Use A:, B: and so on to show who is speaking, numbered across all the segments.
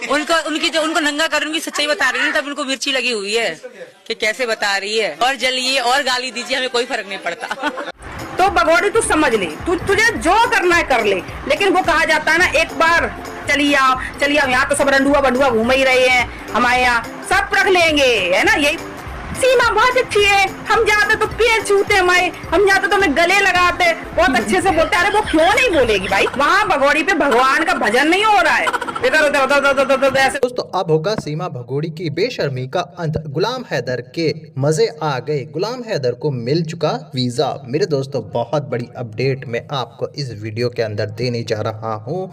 A: उनको नंगा कर उनकी सच्चाई बता रही है, तब उनको मिर्ची लगी हुई है कि कैसे बता रही है। और जलिए और गाली दीजिए, हमें कोई फर्क नहीं पड़ता।
B: तो भगोड़ी तू समझ ले, तुझे जो करना है कर ले, लेकिन वो कहा जाता है ना, एक बार चलिए आओ यहाँ तो सब रंडुआ बंडुआ घूम ही रहे हैं, हमारे यहाँ सब रख लेंगे, है ना। यही सीमा बहुत अच्छी है, हम जाते तो पैर छूते हमारे, हम जाते तो हमें गले लगाते, बहुत अच्छे से बोलते। अरे वो क्यों नहीं बोलेगी भाई, वहाँ भगोड़ी पे भगवान का भजन नहीं हो रहा है।
C: दोस्तों अब होगा सीमा भगोड़ी की बेशर्मी का अंत। गुलाम हैदर के मजे आ गए, गुलाम हैदर को मिल चुका वीजा। मेरे दोस्तों बहुत बड़ी अपडेट मैं आपको इस वीडियो के अंदर देने जा रहा हूँ।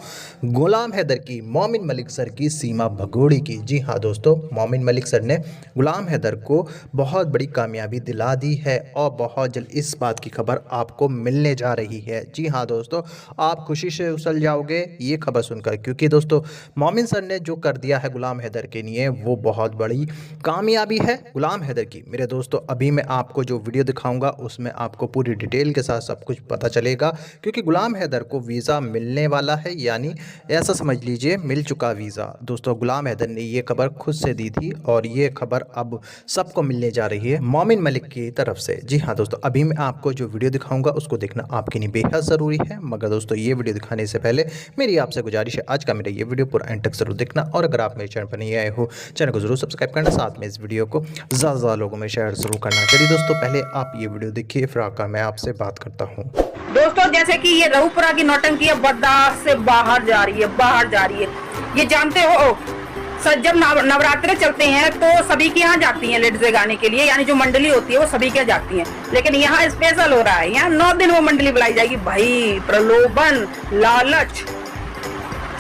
C: गुलाम हैदर की मोमिन मलिक सर की सीमा भगोड़ी की। जी हाँ दोस्तों, मोमिन मलिक सर ने गुलाम हैदर को बहुत बड़ी कामयाबी दिला दी है और बहुत जल्द इस बात की खबर आपको मिलने जा रही है। जी हाँ दोस्तों, आप खुशी से उछल जाओगे ये खबर सुनकर, क्योंकि दोस्तों मोमिन सर ने जो कर दिया है गुलाम हैदर के लिए वो बहुत बड़ी कामयाबी है गुलाम हैदर की। मेरे दोस्तों अभी मैं आपको जो वीडियो दिखाऊंगा उसमें आपको पूरी डिटेल के साथ सब कुछ पता चलेगा, क्योंकि गुलाम हैदर को वीज़ा मिलने वाला है, यानी ऐसा समझ लीजिए मिल चुका वीज़ा। दोस्तों गुलाम हैदर ने ये खबर खुद से दी थी और ये खबर अब सबको मिलने जा रही है मोमिन मलिक की तरफ से। जी हाँ दोस्तों, अभी मैं आपको जो वीडियो दिखाऊंगा उसको देखना आपके लिए बेहद ज़रूरी है। मगर दोस्तों ये वीडियो दिखाने से पहले मेरी आपसे गुजारिश है, आज का मेरा ये वीडियो पूरा एंड तक जरूर देखना, और अगर आप मेरे चैनल पर नहीं आए हो चैनल को जरूर सब्सक्राइब करना, साथ में इस वीडियो को ज़्यादा लोगों में शेयर जरूर करना। चलिए दोस्तों पहले आप ये वीडियो देखिए, फिर आकर मैं आपसे बात करता हूँ।
B: दोस्तों जैसे कि ये रऊपुरा की नौटंकी बर्दाश्त से बाहर जा रही है, ये जानते हो सर, जब नवरात्रे चलते हैं तो सभी के यहाँ जाती हैं लेडीज़ें गाने के लिए, यानी जो मंडली होती है वो सभी के जाती हैं। लेकिन यहाँ स्पेशल हो रहा है, यहाँ 9 दिन वो मंडली बुलाई जाएगी। भाई प्रलोभन लालच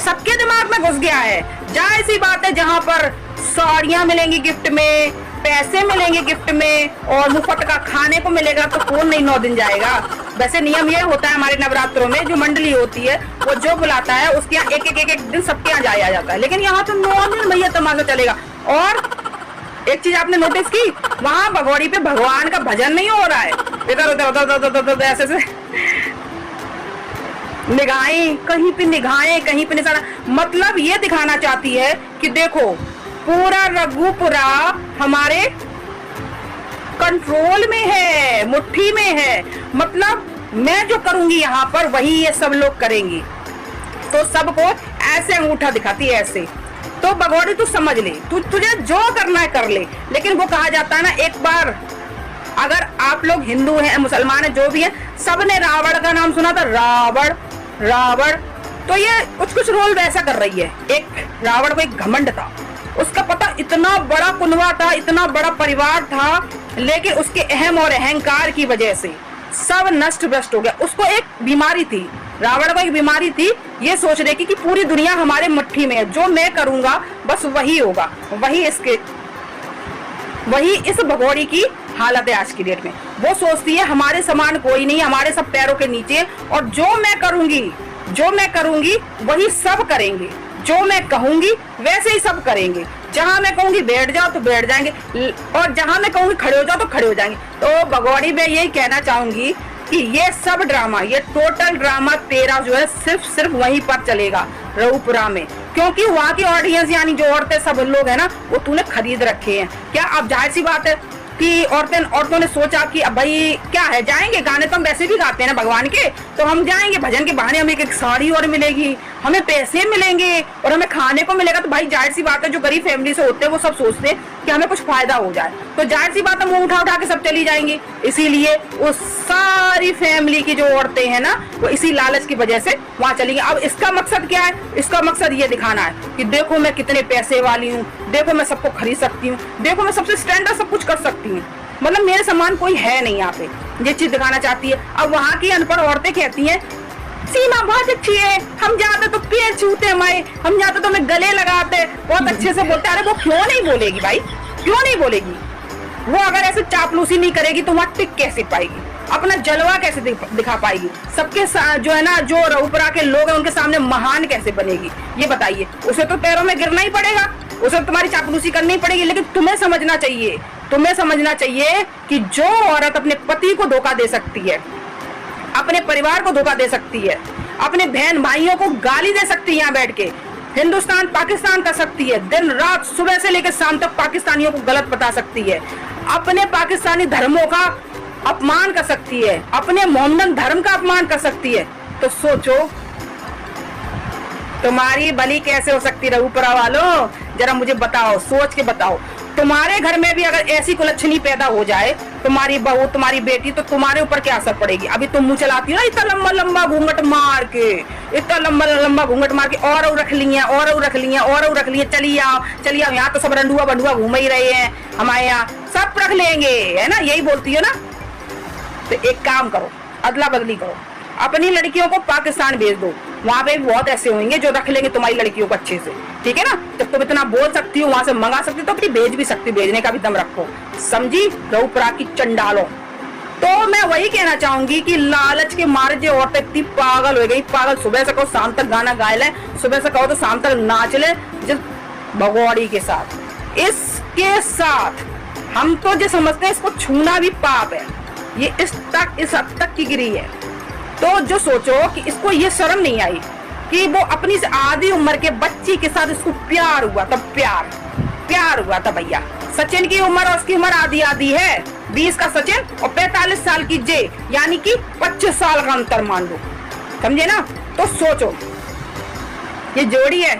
B: सबके दिमाग में घुस गया है। जाहिर सी बात है, जहाँ पर साड़ियाँ मिलेंगी गिफ्ट में, पैसे मिलेंगे गिफ्ट में और मुफ्त का खाने को मिलेगा, तो कौन नहीं 9 दिन जाएगा। वैसे नियम ये होता है हमारे नवरात्रों में, जो मंडली होती है वो जो बुलाता है उसके यहाँ एक दिन सबके यहाँ जाया जाता है। लेकिन यहाँ तो 9 दिन भैया तमाशा चलेगा। और एक चीज आपने नोटिस की, वहाँ भगोड़ी पे भगवान का भजन नहीं हो रहा है, इधर उधर ऐसे से निगाहें, कहीं पे निगाहें कहीं पे निशाना। मतलब ये दिखाना चाहती है कि देखो पूरा रघुपुरा हमारे कंट्रोल में है, मुट्ठी में है। मतलब मैं जो करूंगी यहाँ पर वही ये सब लोग करेंगी, तो सबको ऐसे अंगूठा दिखाती है ऐसे। तो भगोड़ी तू समझ ले, तुझे जो करना है कर ले, लेकिन वो कहा जाता है ना, एक बार अगर आप लोग हिंदू हैं मुसलमान हैं जो भी है, सबने रावण का नाम सुना था, रावण। तो ये कुछ रोल वैसा कर रही है। एक रावण को एक घमंड था, उसका पता इतना बड़ा कुनवा था, इतना बड़ा परिवार था, लेकिन उसके अहम और अहंकार की वजह से सब नष्ट भ्रष्ट हो गया। उसको एक बीमारी थी, रावण को एक बीमारी थी, ये सोच रहे कि पूरी दुनिया हमारे मुट्ठी में है, जो मैं करूंगा बस वही होगा। वही इस भगोड़ी की हालत है आज की डेट में। वो सोचती है हमारे समान कोई नहीं, हमारे सब पैरों के नीचे, और जो मैं करूंगी वही सब करेंगे, जो मैं कहूंगी वैसे ही सब करेंगे। जहां मैं कहूंगी बैठ जाओ तो बैठ जाएंगे, और जहां मैं कहूंगी खड़े हो जाओ तो खड़े हो जाएंगे। तो भगोड़ी में यही कहना चाहूंगी कि ये सब ड्रामा, ये टोटल ड्रामा तेरा जो है सिर्फ वहीं पर चलेगा, रऊपुरा में, क्योंकि वहाँ की ऑडियंस यानी जो औरतें सब लोग है ना, वो तूने खरीद रखे हैं। क्या अब जाहिर सी बात है कि औरतों ने सोचा कि अब भाई क्या है, जाएंगे, गाने तो हम वैसे भी गाते हैं ना भगवान के, तो हम जाएंगे, भजन के बहाने हमें एक साड़ी और मिलेगी, हमें पैसे मिलेंगे और हमें खाने को मिलेगा। तो भाई जाहिर सी बात है, जो गरीब फैमिली से होते हैं वो सब सोचते हैं कि हमें कुछ फायदा हो जाए, तो जाहिर सी बात है मुंह उठा के सब चली जाएंगी। इसीलिए वो सारी फैमिली की जो औरतें हैं ना, वो इसी लालच की वजह से वहां चलेंगी। अब इसका मकसद क्या है? इसका मकसद ये दिखाना है कि देखो मैं कितने पैसे वाली हूँ, देखो मैं सबको खरीद सकती हूँ, देखो मैं सबसे स्टैंडर्ड सब कुछ कर सकती हूँ, मतलब मेरे समान कोई है नहीं यहाँ पे, ये चीज दिखाना चाहती है। अब वहाँ की अनपढ़ औरतें कहती हैं सीमा बहुत अच्छी है, हम जाते तो पैर छूते हमारे, हम जाते तो हमें गले लगाते, बहुत अच्छे से बोलते। अरे वो क्यों नहीं बोलेगी भाई, क्यों नहीं बोलेगी? वो अगर ऐसे चापलूसी नहीं करेगी तो वहाँ टिक कैसे पाएगी, अपना जलवा कैसे दिखा पाएगी, सबके जो है ना, जो रऊपुरा के लोग हैं उनके सामने महान कैसे बनेगी, ये बताइए। उसे तो पैरों में गिरना ही पड़ेगा, उसे तुम्हारी चापलूसी करनी ही पड़ेगी। लेकिन तुम्हें समझना चाहिए कि जो औरत अपने पति को धोखा दे सकती है, अपने परिवार को धोखा दे सकती है, अपने बहन भाइयों को गाली दे सकती है यहाँ बैठ के, हिंदुस्तान पाकिस्तान कर सकती है, दिन रात सुबह से लेकर शाम तक पाकिस्तानियों को गलत बता सकती है, अपने पाकिस्तानी धर्मों का अपमान कर सकती है, अपने मोहम्मदन धर्म का अपमान कर सकती है। तो सोचो तुम्हारी भली कैसे हो सकती है ऊपरा वालों, जरा मुझे बताओ, सोच के बताओ। तुम्हारे घर में भी अगर ऐसी कुलच्छनी पैदा हो जाए, तुम्हारी बहू तुम्हारी बेटी, तो तुम्हारे ऊपर क्या असर पड़ेगी? अभी तुम मुंह चलाती हो ना इतना लंबा लंबा घूंघट मार के, इतना लंबा लंबा घूंघट मार के, और रख ली है, और रख ली है, और रख ली है, चलिए आओ यहाँ तो सब रंडुआ बंडुआ घूम ही रहे हैं, हमारे यहाँ सब रख लेंगे, है ना, यही बोलती हो ना। तो एक काम करो, अदला बदली करो, अपनी लड़कियों को पाकिस्तान भेज दो, वहां पे भी बहुत ऐसे होंगे जो रख लेंगे तुम्हारी लड़कियों को अच्छे से, ठीक है ना। जब तुम इतना बोल सकती हो, वहां से मंगा सकती हो, तो अपनी भेज भी सकती, भेजने का भी दम रखो, समझी रऊपरा की चंडालों। तो मैं वही कहना चाहूंगी कि लालच के मारे जो औरतें इतनी पागल हो गई, पागल, सुबह से कहो शाम तक गाना गाए ले, सुबह से कहो तो शाम तक नाच ले, जिस भगौड़ी के साथ, इसके साथ हम तो जो समझते हैं इसको छूना भी पाप है, ये इस हद तक की गिरी है। तो जो सोचो कि इसको ये शर्म नहीं आई कि वो अपनी से आधी उम्र के बच्ची के साथ इसको प्यार हुआ, तब प्यार हुआ था भैया। सचिन की उम्र और उसकी उम्र आधी आधी है, 20 का सचिन और 45 साल की जे, यानी कि 25 साल का अंतर मान लो, समझे ना। तो सोचो ये जोड़ी है,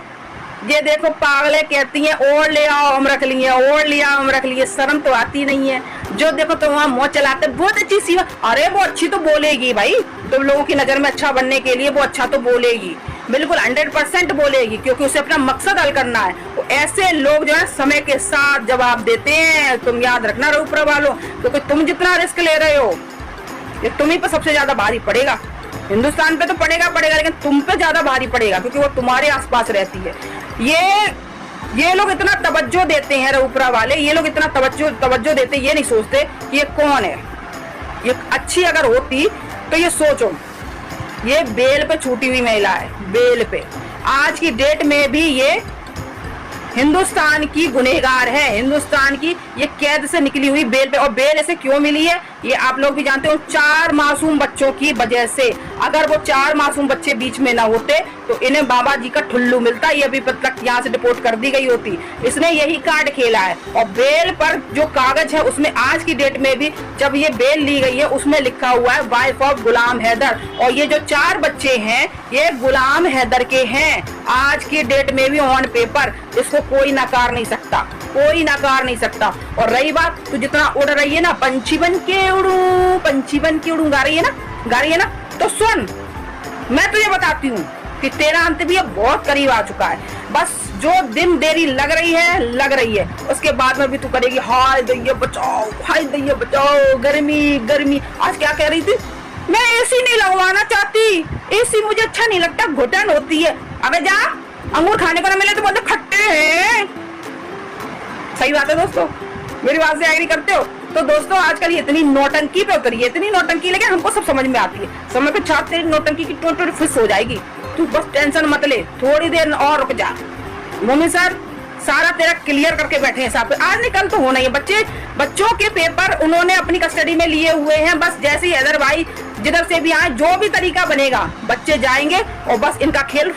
B: ये देखो पागले कहती हैं ओढ़ ले आओ हम रख लिए, ओढ़ लिया हम रख लिए, शर्म तो आती नहीं है। जो देखो तो वहाँ मुँह चलाते, बहुत अच्छी सी, अरे वो अच्छी तो बोलेगी भाई, तुम लोगों की नजर में अच्छा बनने के लिए वो अच्छा तो बोलेगी, बिल्कुल 100% बोलेगी, क्योंकि उसे अपना मकसद हल करना है। तो ऐसे लोग जो है समय के साथ जवाब देते हैं, तुम याद रखना ऊपर वालों, क्योंकि तुम जितना रिस्क ले रहे हो ये तुम्ही पे सबसे ज्यादा भारी पड़ेगा। हिंदुस्तान पे तो पड़ेगा, लेकिन तुम पे ज्यादा भारी पड़ेगा, क्योंकि वो तुम्हारे आसपास रहती है। ये लोग इतना तवज्जो देते हैं ऊपरा वाले, ये लोग इतना तवज्जो देते, ये नहीं सोचते कि ये कौन है। ये अच्छी अगर होती तो ये सोचो, ये बेल पे छूटी हुई महिला है, बेल पे, आज की डेट में भी ये हिंदुस्तान की गुनहगार है, हिंदुस्तान की ये कैद से निकली हुई बेल पे। और बेल ऐसे क्यों मिली है ये आप लोग भी जानते हो, 4 मासूम बच्चों की वजह से। अगर वो 4 मासूम बच्चे बीच में ना होते तो इन्हें बाबा जी का ठुल्लू मिलता, ये अभी तक यहाँ से डिपोर्ट कर दी गई होती। इसने यही कार्ड खेला है। और बेल पर जो कागज है उसमें आज की डेट में भी जब ये बेल ली गई है उसमें लिखा हुआ है वाइफ ऑफ गुलाम हैदर, और ये जो 4 बच्चे हैं ये गुलाम हैदर के हैं आज की डेट में भी ऑन पेपर। इसको कोई नकार नहीं सकता, कोई नकार नहीं सकता। और रही बात तू जितना उड़ रही है ना, पंछी बन के उड़ू गा रही है ना, तो सुन मैं तुझे बताती हूँ कि तेरा अंत भी अब बहुत करीब आ चुका है। बस जो दिन देरी लग रही है, उसके बाद में भी तू करेगी हाय दैया बचाओ, गर्मी। आज क्या कह रही थी, मैं एसी नहीं लगवाना चाहती, एसी मुझे अच्छा नहीं लगता, घुटन होती है। अबे जा, अंगूर खाने को ना मिले तो बोलते खट्टे हैं। सही बात है दोस्तों, मेरी बात से एग्री करते हो? तो दोस्तों आजकल ये इतनी नौटंकी पे उतरी है, इतनी नौटंकी, लेकिन हमको सब समझ में आती है। समय पे छात्र तेरी नौटंकी की टोटल फिस हो जाएगी, तू बस टेंशन मत ले, थोड़ी देर और रुक जा। मम्मी सर सारा तेरा क्लियर करके बैठे हैं साहब, आज निकल तो होना ही है। बच्चों के पेपर उन्होंने अपनी कस्टडी में लिए हुए हैं। बस जैसे ही हैदर भाई जिधर से भी आए, जो भी तरीका बनेगा बच्चे जाएंगे और बस इनका खेल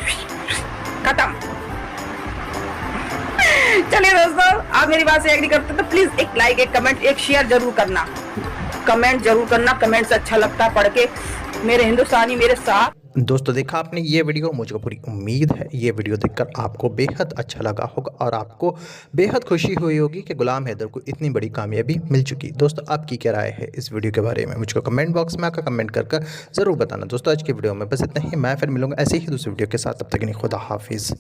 B: खत्म। चलिए दोस्तों, आप मेरी बात से एग्री करते तो प्लीज एक लाइक, एक कमेंट, एक शेयर जरूर करना, कमेंट से अच्छा लगता है पढ़ के। मेरे हिंदुस्तानी मेरे साथ।
C: दोस्तों देखा आपने ये वीडियो, मुझे पूरी उम्मीद है ये वीडियो देखकर आपको बेहद अच्छा लगा होगा और आपको बेहद खुशी हुई होगी कि गुलाम हैदर को इतनी बड़ी कामयाबी मिल चुकी। दोस्तों आपकी क्या राय है इस वीडियो के बारे में, मुझको कमेंट बॉक्स में आकर कमेंट कर ज़रूर बताना। दोस्तों आज की वीडियो में बस इतना ही, मैं फिर मिलूंगा ऐसे ही दूसरी वीडियो के साथ, तब तक नहीं, खुदा हाफिज़।